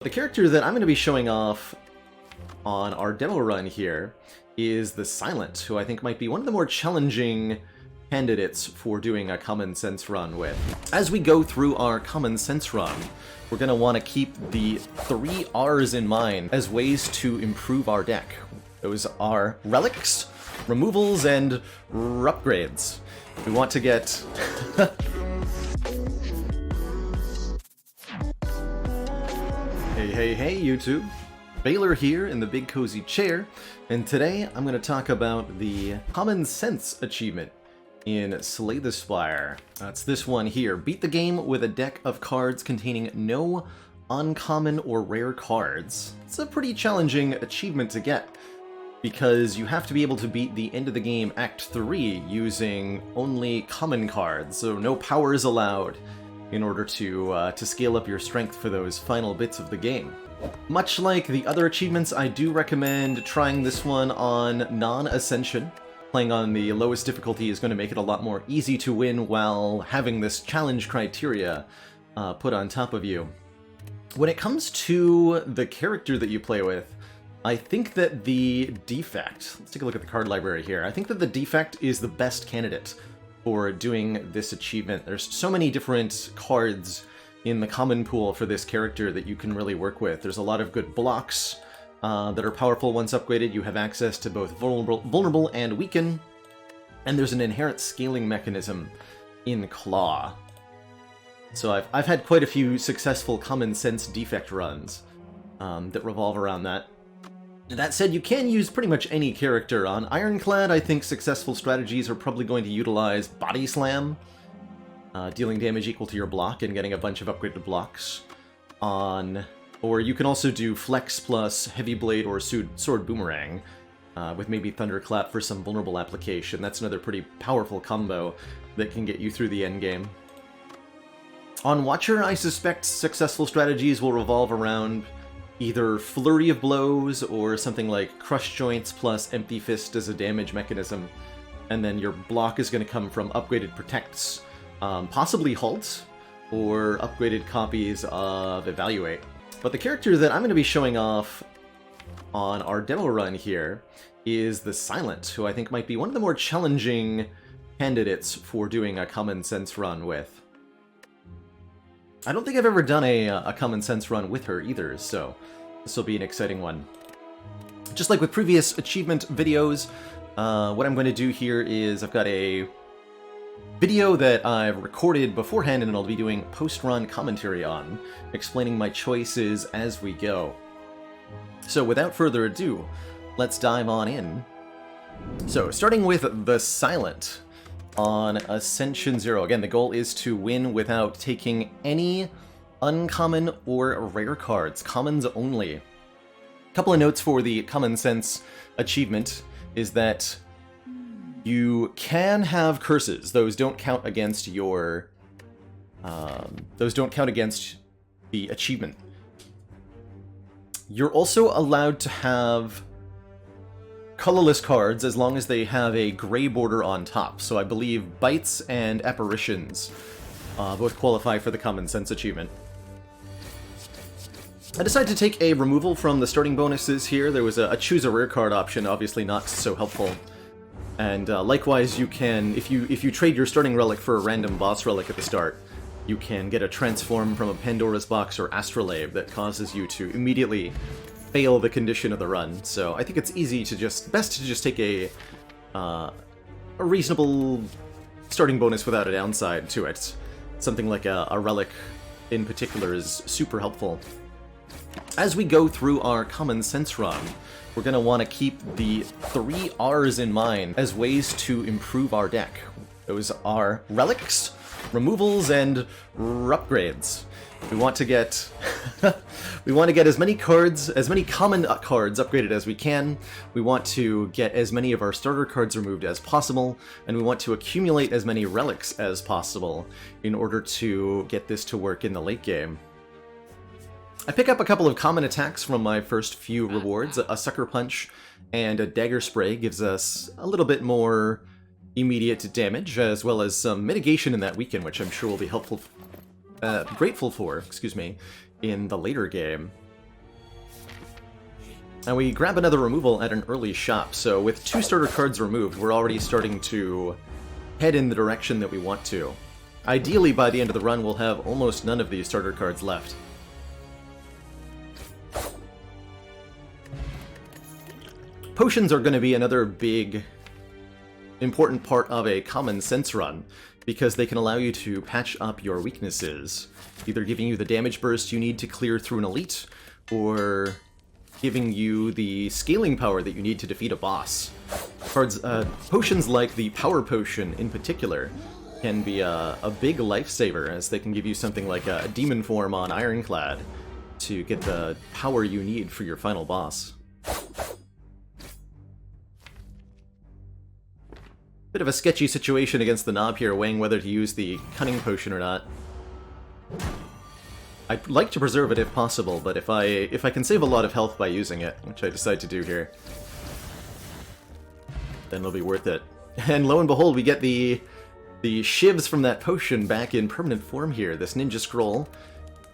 The character that I'm going to be showing off on our demo run here is the Silent, who I think might be one of the more challenging candidates for doing a common sense run with. As we go through our common sense run, we're going to want to keep the 3 R's in mind as ways to improve our deck. Those are relics, removals, and upgrades. We want to get... Hey, YouTube. Baylor here in the big cozy chair, and today I'm going to talk about the Common Sense achievement in Slay the Spire. That's this one here. Beat the game with a deck of cards containing no uncommon or rare cards. It's a pretty challenging achievement to get, because you have to be able to beat the end of the game Act 3 using only common cards, so no powers allowed, in order to scale up your strength for those final bits of the game. Much like the other achievements, I do recommend trying this one on non-Ascension. Playing on the lowest difficulty is going to make it a lot more easy to win while having this challenge criteria put on top of you. When it comes to the character that you play with, I think that the Defect, let's take a look at the card library here, I think that the Defect is the best candidate for doing this achievement. There's so many different cards in the common pool for this character that you can really work with. There's a lot of good blocks that are powerful once upgraded. You have access to both vulnerable and weaken, and there's an inherent scaling mechanism in Claw. So I've had quite a few successful common sense defect runs that revolve around that. That said, you can use pretty much any character. On Ironclad, I think successful strategies are probably going to utilize Body Slam, dealing damage equal to your block and getting a bunch of upgraded blocks. Or you can also do Flex plus Heavy Blade or Sword Boomerang, with maybe Thunderclap for some vulnerable application. That's another pretty powerful combo that can get you through the endgame. On Watcher, I suspect successful strategies will revolve around either Flurry of Blows or something like Crush Joints plus Empty Fist as a damage mechanism. And then your block is going to come from upgraded Protects, possibly Halt, or upgraded copies of Evaluate. But the character that I'm going to be showing off on our demo run here is the Silent, who I think might be one of the more challenging candidates for doing a common sense run with. I don't think I've ever done a common sense run with her either, so this will be an exciting one. Just like with previous achievement videos, what I'm going to do here is I've got a video that I've recorded beforehand and I'll be doing post-run commentary on, explaining my choices as we go. So without further ado, let's dive on in. So starting with the Silent on Ascension Zero. Again, the goal is to win without taking any uncommon or rare cards, commons only. A couple of notes for the Common Sense achievement is that you can have curses. Those don't count against your... those don't count against the achievement. You're also allowed to have colorless cards as long as they have a gray border on top. So I believe Bites and Apparitions both qualify for the Common Sense achievement. I decided to take a removal from the starting bonuses here. There was a choose a rare card option, obviously not so helpful. And likewise, you can, if you trade your starting relic for a random boss relic at the start, you can get a transform from a Pandora's Box or Astrolabe that causes you to immediately fail the condition of the run. So I think it's easy to best to just take a reasonable starting bonus without a downside to it. Something like a relic in particular is super helpful. As we go through our Common Sense run, we're going to want to keep the 3 R's in mind as ways to improve our deck. Those are relics, removals, and upgrades. We want to get as many cards, as many common cards upgraded as we can. We want to get as many of our starter cards removed as possible, and we want to accumulate as many relics as possible in order to get this to work in the late game. I pick up a couple of common attacks from my first few rewards. A Sucker Punch and a Dagger Spray gives us a little bit more immediate damage, as well as some mitigation in that weaken, which I'm sure will be helpful, grateful for, in the later game. And we grab another removal at an early shop, so with 2 starter cards removed, we're already starting to head in the direction that we want to. Ideally, by the end of the run, we'll have almost none of these starter cards left. Potions are going to be another big, important part of a common sense run, because they can allow you to patch up your weaknesses, either giving you the damage burst you need to clear through an elite, or giving you the scaling power that you need to defeat a boss. Potions like the Power Potion in particular can be a big lifesaver, as they can give you something like a demon form on Ironclad to get the power you need for your final boss. Bit of a sketchy situation against the Knob here, weighing whether to use the Cunning Potion or not. I'd like to preserve it if possible, but if I can save a lot of health by using it, which I decide to do here, then it'll be worth it. And lo and behold, we get the shivs from that potion back in permanent form here. This Ninja Scroll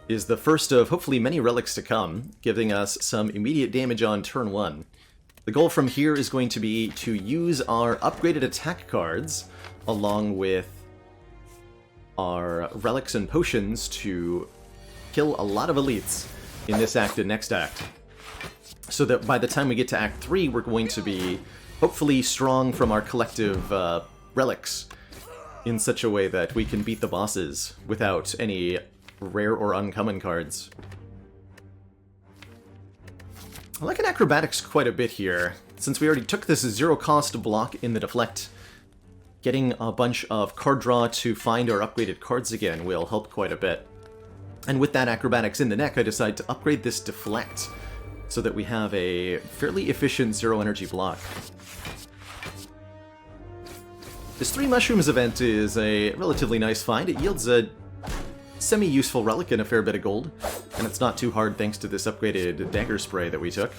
is the first of hopefully many relics to come, giving us some immediate damage on turn 1. The goal from here is going to be to use our upgraded attack cards along with our relics and potions to kill a lot of elites in this act and next act, so that by the time we get to Act 3, we're going to be hopefully strong from our collective relics in such a way that we can beat the bosses without any rare or uncommon cards. I like an acrobatics quite a bit here. Since we already took this 0-cost block in the deflect, getting a bunch of card draw to find our upgraded cards again will help quite a bit. And with that acrobatics in the neck, I decide to upgrade this deflect so that we have a fairly efficient 0-energy block. This 3 mushrooms event is a relatively nice find. It yields a semi-useful relic and a fair bit of gold, and it's not too hard thanks to this upgraded dagger spray that we took.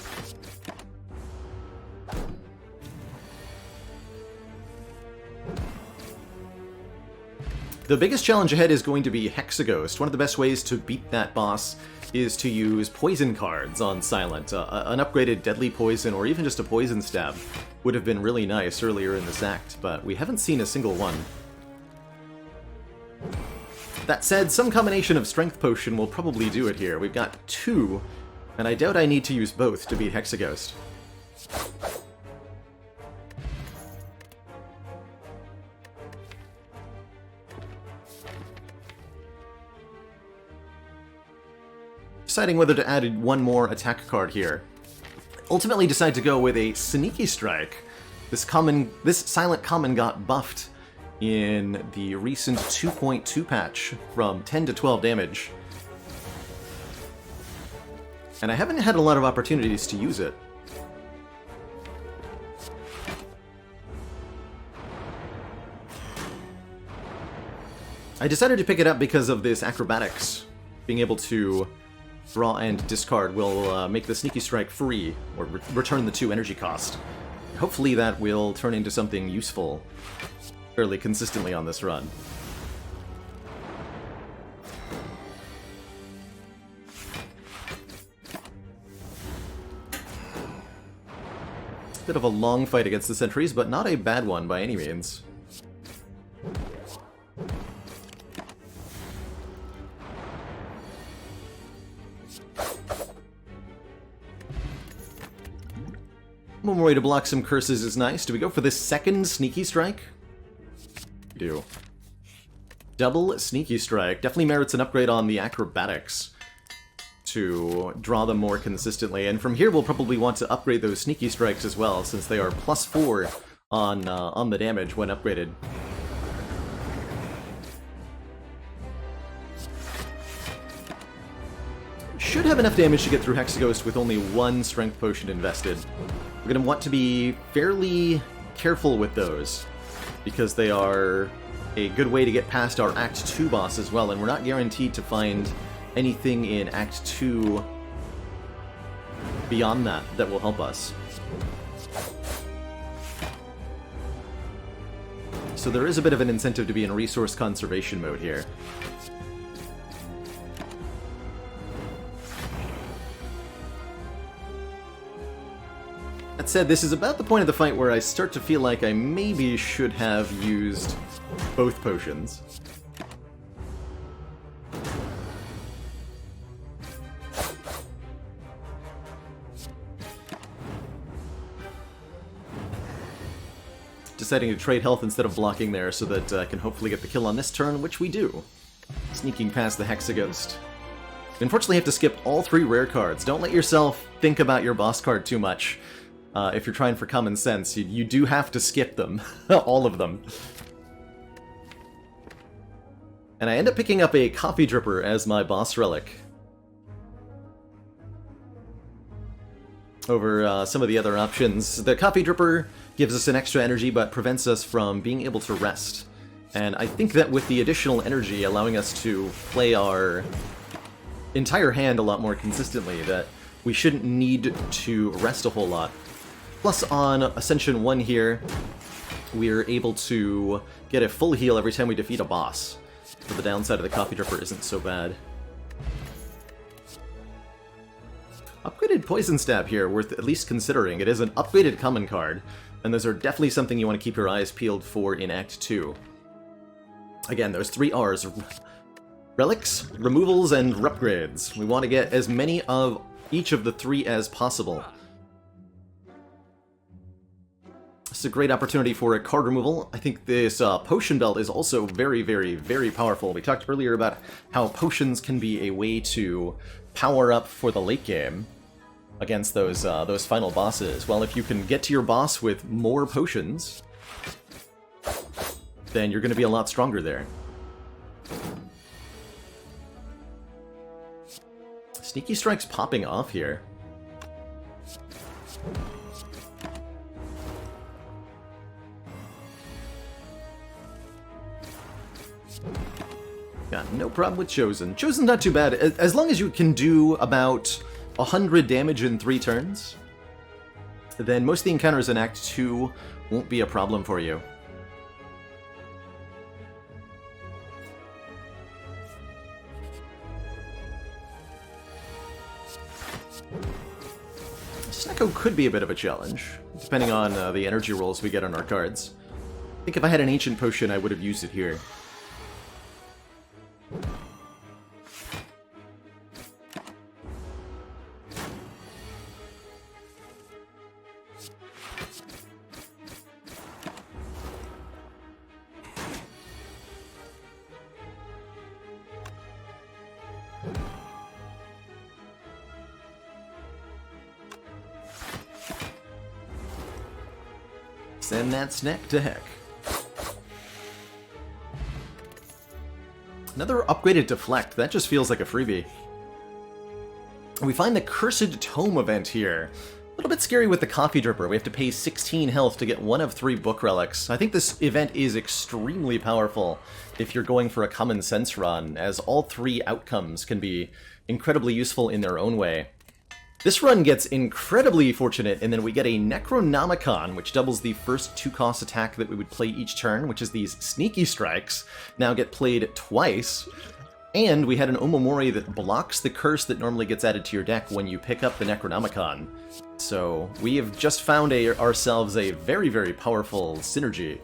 The biggest challenge ahead is going to be Hexaghost. One of the best ways to beat that boss is to use poison cards on Silent. An upgraded deadly poison or even just a poison stab would have been really nice earlier in this act, but we haven't seen a single one. That said, some combination of Strength Potion will probably do it here. We've got 2, and I doubt I need to use both to beat Hexaghost. Deciding whether to add one more attack card here. Ultimately decide to go with a Sneaky Strike. This Silent Common got buffed in the recent 2.2 patch from 10 to 12 damage. And I haven't had a lot of opportunities to use it. I decided to pick it up because of this acrobatics. Being able to draw and discard will make the Sneaky Strike free, or return the 2 energy cost. Hopefully that will turn into something useful fairly consistently on this run. Bit of a long fight against the sentries, but not a bad one by any means. One more way to block some curses is nice. Do we go for this second Sneaky Strike? We do. Double Sneaky Strike. Definitely merits an upgrade on the acrobatics to draw them more consistently. And from here we'll probably want to upgrade those Sneaky Strikes as well, since they are +4 on the damage when upgraded. Should have enough damage to get through Hexaghost with only 1 Strength Potion invested. We're going to want to be fairly careful with those, because they are a good way to get past our Act 2 boss as well, and we're not guaranteed to find anything in Act 2 beyond that will help us. So there is a bit of an incentive to be in resource conservation mode here. That said, this is about the point of the fight where I start to feel like I maybe should have used both potions. Deciding to trade health instead of blocking there so that I can hopefully get the kill on this turn, which we do. Sneaking past the Hexaghost. Unfortunately, you have to skip all 3 rare cards. Don't let yourself think about your boss card too much. If you're trying for common sense, you do have to skip them. All of them. And I end up picking up a Coffee Dripper as my boss relic. Over some of the other options. The Coffee Dripper gives us an extra energy, but prevents us from being able to rest. And I think that with the additional energy allowing us to play our entire hand a lot more consistently, that we shouldn't need to rest a whole lot. Plus on Ascension 1 here, we're able to get a full heal every time we defeat a boss. So the downside of the Coffee Dripper isn't so bad. Upgraded Poison Stab here, worth at least considering. It is an upgraded common card, and those are definitely something you want to keep your eyes peeled for in Act 2. Again, those 3 R's. Relics, removals, and upgrades. We want to get as many of each of the 3 as possible. This is a great opportunity for a card removal. I think this potion belt is also very, very, very powerful. We talked earlier about how potions can be a way to power up for the late game against those final bosses. Well, if you can get to your boss with more potions, then you're going to be a lot stronger there. Sneaky Strike's popping off here. Got no problem with Chosen. Chosen's not too bad. As long as you can do about 100 damage in 3 turns, then most of the encounters in Act 2 won't be a problem for you. Snecko could be a bit of a challenge, depending on the energy rolls we get on our cards. I think if I had an Ancient Potion, I would have used it here. Send that snack to heck. Another upgraded Deflect. That just feels like a freebie. We find the Cursed Tome event here. A little bit scary with the Coffee Dripper. We have to pay 16 health to get 1 of 3 book relics. I think this event is extremely powerful if you're going for a common sense run, as all 3 outcomes can be incredibly useful in their own way. This run gets incredibly fortunate, and then we get a Necronomicon, which doubles the first 2-cost attack that we would play each turn, which is these Sneaky Strikes, now get played twice. And we had an Omamori that blocks the curse that normally gets added to your deck when you pick up the Necronomicon. So we have just found ourselves a very, very powerful synergy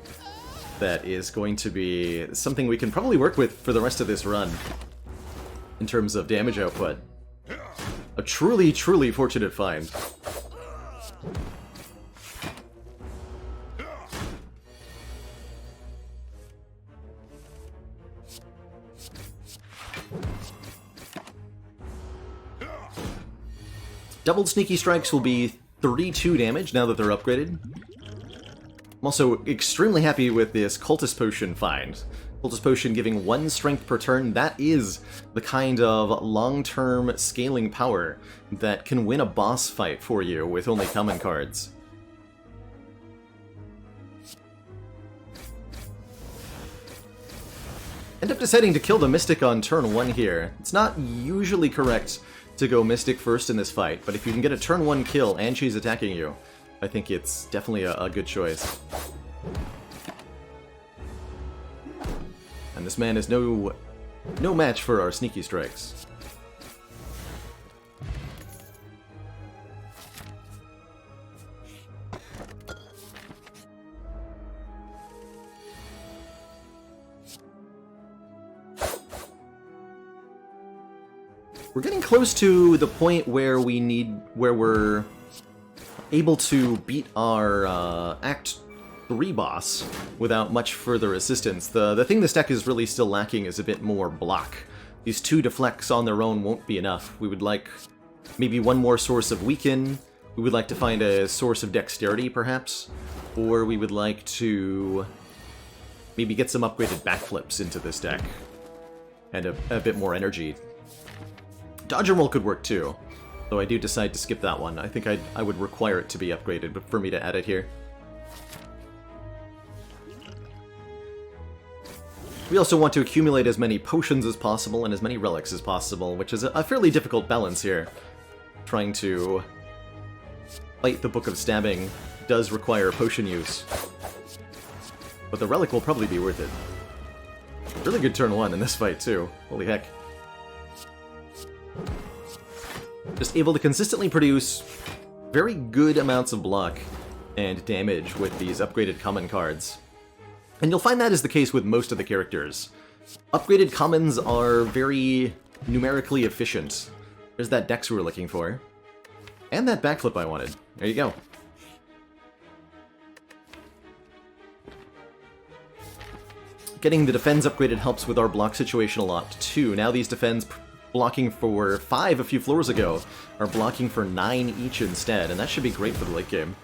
that is going to be something we can probably work with for the rest of this run in terms of damage output. A truly, truly fortunate find. Doubled Sneaky Strikes will be 32 damage now that they're upgraded. I'm also extremely happy with this Cultist Potion find. Cultist Potion giving 1 strength per turn. That is the kind of long-term scaling power that can win a boss fight for you with only common cards. End up deciding to kill the Mystic on turn 1 here. It's not usually correct to go Mystic first in this fight, but if you can get a turn 1 kill and she's attacking you, I think it's definitely a good choice. And this man is no match for our Sneaky Strikes. We're getting close to the point where we're able to beat our Act 3 boss without much further assistance. The thing this deck is really still lacking is a bit more block. These 2 deflects on their own won't be enough. We would like maybe one more source of weaken. We would like to find a source of dexterity, perhaps. Or we would like to maybe get some upgraded backflips into this deck. And a bit more energy. Dodge and roll could work too, though I do decide to skip that one. I think I would require it to be upgraded for me to add it here. We also want to accumulate as many potions as possible and as many relics as possible, which is a fairly difficult balance here. Trying to fight the Book of Stabbing does require potion use, but the relic will probably be worth it. Really good turn 1 in this fight too, holy heck. Just able to consistently produce very good amounts of block and damage with these upgraded common cards. And you'll find that is the case with most of the characters. Upgraded commons are very numerically efficient. There's that dex we were looking for. And that backflip I wanted. There you go. Getting the defense upgraded helps with our block situation a lot too. Now these defense blocking for 5 a few floors ago are blocking for 9 each instead, and that should be great for the late game.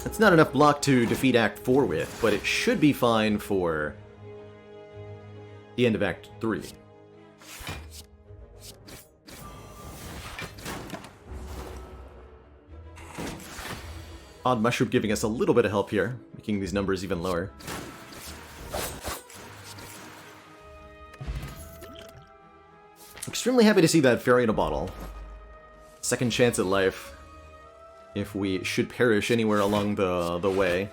It's not enough block to defeat Act 4 with, but it should be fine for the end of Act 3. Odd Mushroom giving us a little bit of help here, making these numbers even lower. Extremely happy to see that Fairy in a Bottle. Second chance at life, if we should perish anywhere along the way.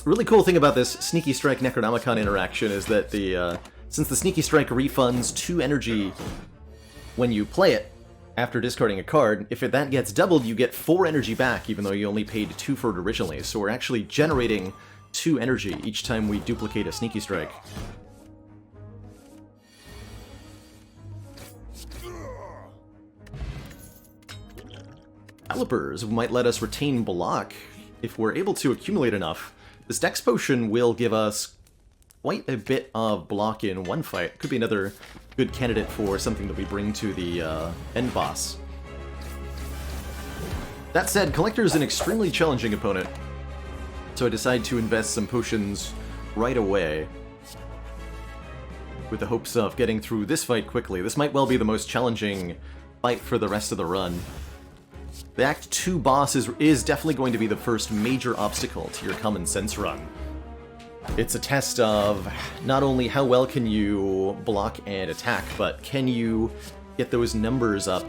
Really cool thing about this Sneaky Strike Necronomicon interaction is that since the Sneaky Strike refunds 2 energy when you play it after discarding a card, if that gets doubled, you get 4 energy back, even though you only paid 2 for it originally. So we're actually generating 2 energy each time we duplicate a Sneaky Strike. Calipers might let us retain block if we're able to accumulate enough. This Dex Potion will give us quite a bit of block in one fight. Could be another good candidate for something that we bring to the end boss. That said, Collector is an extremely challenging opponent, so I decide to invest some potions right away with the hopes of getting through this fight quickly. This might well be the most challenging fight for the rest of the run. The Act 2 boss is definitely going to be the first major obstacle to your Common Sense run. It's a test of not only how well can you block and attack, but can you get those numbers up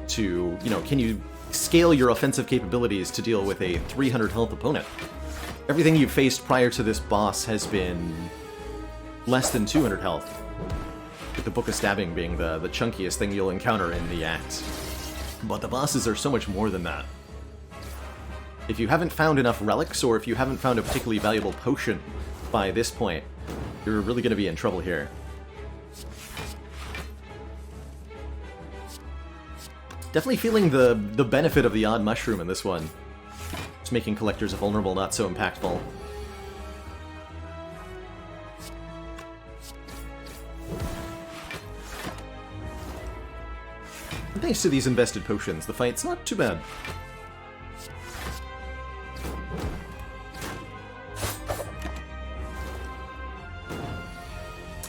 to, can you scale your offensive capabilities to deal with a 300 health opponent? Everything you've faced prior to this boss has been less than 200 health, with the Book of Stabbing being the chunkiest thing you'll encounter in the act. But the bosses are so much more than that. If you haven't found enough relics, or if you haven't found a particularly valuable potion by this point, you're really going to be in trouble here. Definitely feeling the benefit of the Odd Mushroom in this one. It's making collectors vulnerable, not so impactful. And thanks to these invested potions, the fight's not too bad.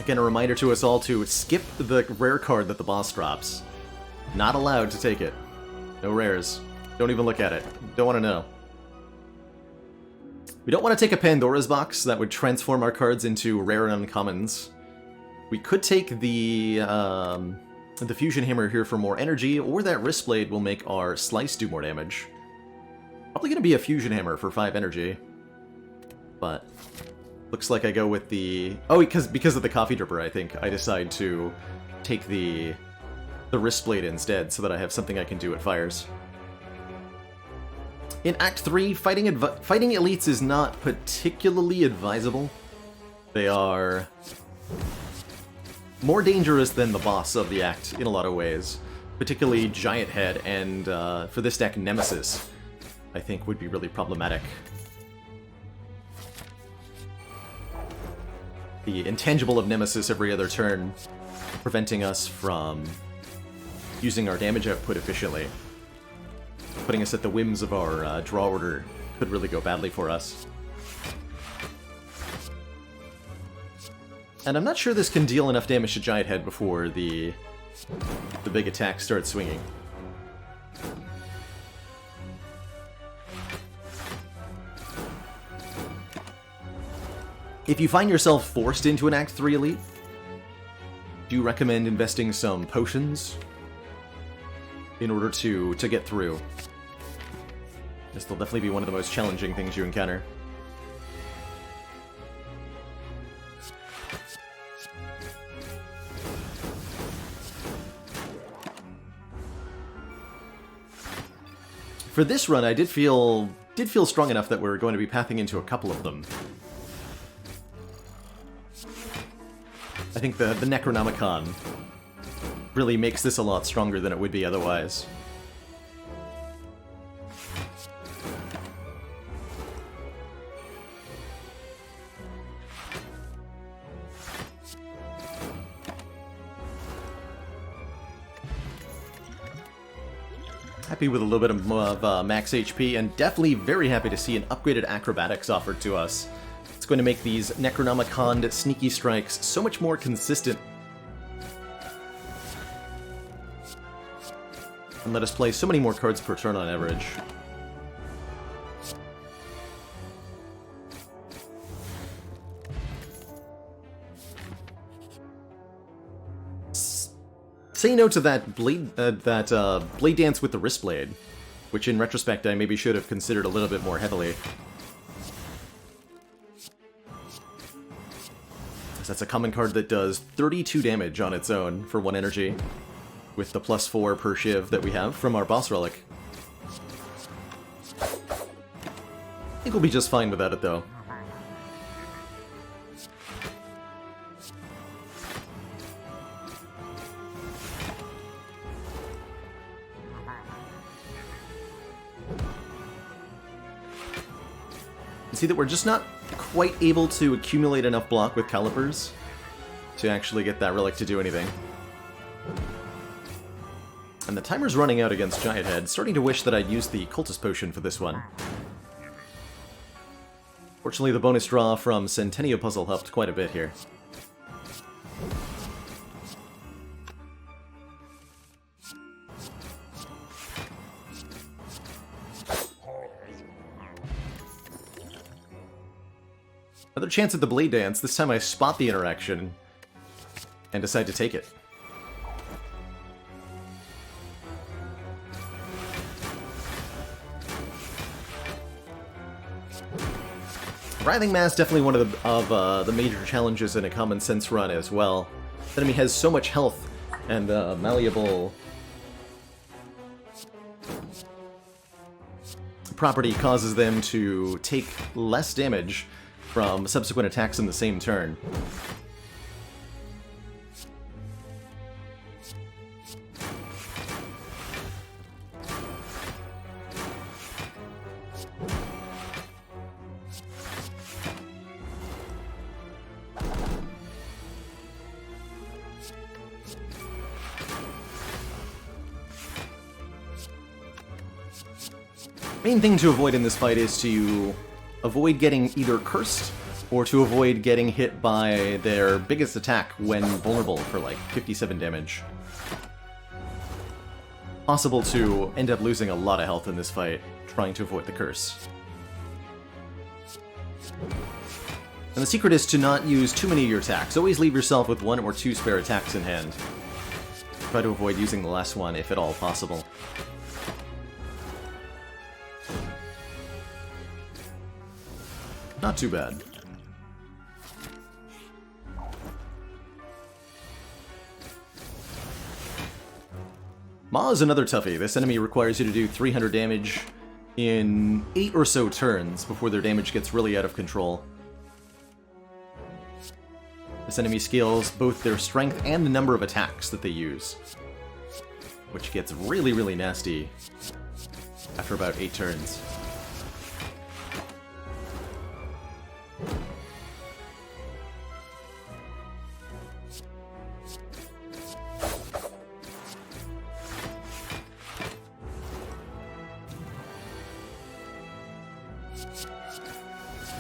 Again, a reminder to us all to skip the rare card that the boss drops. Not allowed to take it. No rares. Don't even look at it. Don't want to know. We don't want to take a Pandora's box. That would transform our cards into rare and uncommons. We could take the Fusion Hammer here for more energy, or that Wrist Blade will make our Slice do more damage. Probably going to be a Fusion Hammer for 5 energy. But looks like I go with the... Oh, because of the Coffee Dripper, I think I decide to take the Wrist Blade instead, so that I have something I can do at fires. In Act 3, fighting elites is not particularly advisable. They are more dangerous than the boss of the act in a lot of ways. Particularly Giant Head and, for this deck, Nemesis, I think would be really problematic. The intangible of Nemesis every other turn, preventing us from using our damage output efficiently. Putting us at the whims of our draw order could really go badly for us. And I'm not sure this can deal enough damage to Giant Head before the big attack starts swinging. If you find yourself forced into an Act 3 elite, do you recommend investing some potions in order to get through? This will definitely be one of the most challenging things you encounter. For this run, I did feel strong enough that we're going to be pathing into a couple of them. I think the Necronomicon really makes this a lot stronger than it would be otherwise. Happy with a little bit of max HP, and definitely very happy to see an upgraded acrobatics offered to us. It's going to make these Necronomicon sneaky strikes so much more consistent. And let us play so many more cards per turn on average. Say no to that blade dance with the wrist blade, which in retrospect I maybe should have considered a little bit more heavily. That's a common card that does 32 damage on its own for 1 energy, with the +4 per shiv that we have from our boss relic. I think we'll be just fine without it though. See that we're just not quite able to accumulate enough block with calipers to actually get that relic to do anything. And the timer's running out against Giant Head, starting to wish that I'd used the Cultist Potion for this one. Fortunately, the bonus draw from Centennial Puzzle helped quite a bit here. Another chance at the Blade Dance. This time I spot the interaction and decide to take it. Writhing Mass definitely one of the major challenges in a Common Sense run as well. The enemy has so much health, and the malleable property causes them to take less damage from subsequent attacks in the same turn. Main thing to avoid in this fight is to avoid getting either cursed or to avoid getting hit by their biggest attack when vulnerable for like 57 damage. Possible to end up losing a lot of health in this fight trying to avoid the curse. And the secret is to not use too many of your attacks. Always leave yourself with 1 or 2 spare attacks in hand. Try to avoid using the last one if at all possible. Not too bad. Ma is another toughie. This enemy requires you to do 300 damage in 8 or so turns before their damage gets really out of control. This enemy scales both their strength and the number of attacks that they use, which gets really, really nasty after about 8 turns.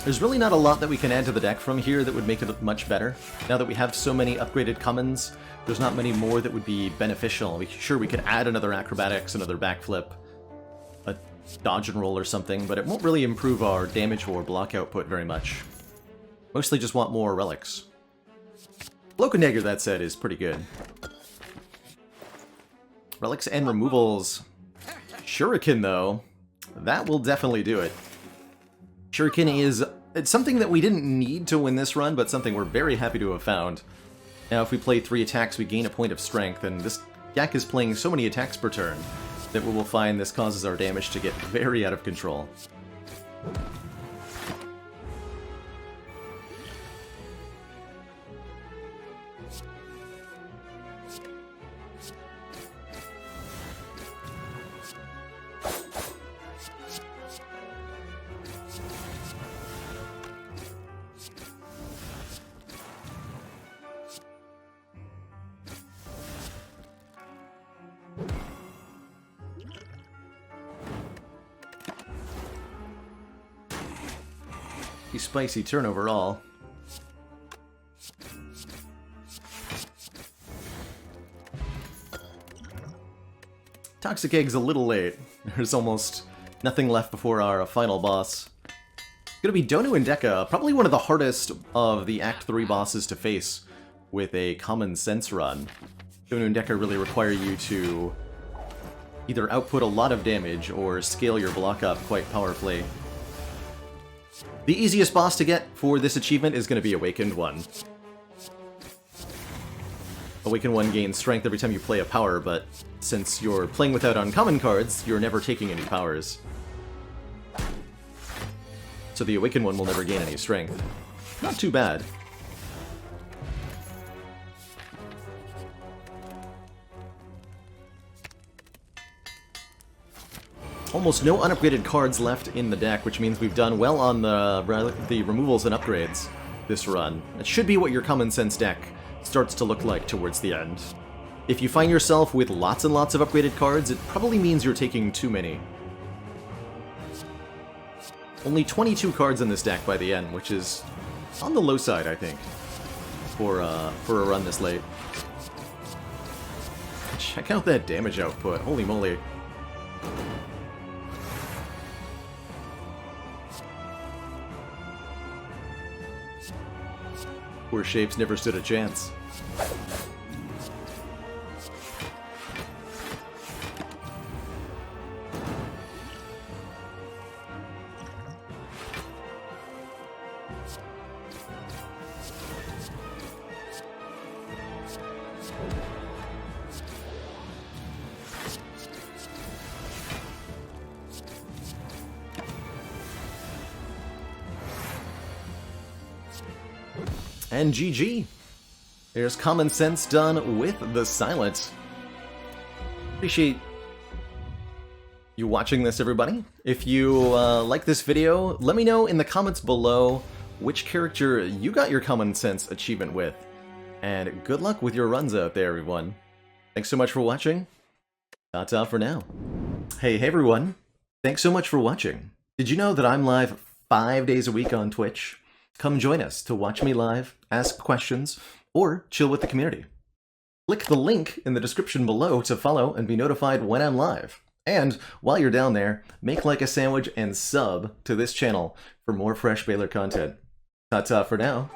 There's really not a lot that we can add to the deck from here that would make it much better. Now that we have so many upgraded commons, there's not many more that would be beneficial. Sure, we could add another acrobatics, another backflip, a dodge and roll or something, but it won't really improve our damage or block output very much. Mostly just want more relics. Cloak and Dagger, that said, is pretty good. Relics and removals. Shuriken, though, that will definitely do it. Shuriken is it's something that we didn't need to win this run, but something we're very happy to have found. Now, if we play 3 attacks, we gain a point of strength, and this deck is playing so many attacks per turn that we will find this causes our damage to get very out of control. Spicy turn overall. Toxic Egg's a little late. There's almost nothing left before our final boss. Gonna be Donu and Deka, probably one of the hardest of the Act 3 bosses to face with a common sense run. Donu and Deka really require you to either output a lot of damage or scale your block up quite powerfully. The easiest boss to get for this achievement is going to be Awakened One. Awakened One gains strength every time you play a power, but since you're playing without uncommon cards, you're never taking any powers. So the Awakened One will never gain any strength. Not too bad. Almost no unupgraded cards left in the deck, which means we've done well on the removals and upgrades this run. It should be what your common sense deck starts to look like towards the end. If you find yourself with lots and lots of upgraded cards, it probably means you're taking too many. Only 22 cards in this deck by the end, which is on the low side, I think, for a run this late. Check out that damage output, holy moly. Poor Shapes never stood a chance. And GG. There's common sense done with the silent. Appreciate you watching this, everybody. If you like this video, let me know in the comments below which character you got your common sense achievement with. And good luck with your runs out there, everyone. Thanks so much for watching. Ta-ta for now. Hey everyone. Thanks so much for watching. Did you know that I'm live 5 days a week on Twitch? Come join us to watch me live, ask questions, or chill with the community. Click the link in the description below to follow and be notified when I'm live. And while you're down there, make like a sandwich and sub to this channel for more fresh Baylor content. Ta-ta for now.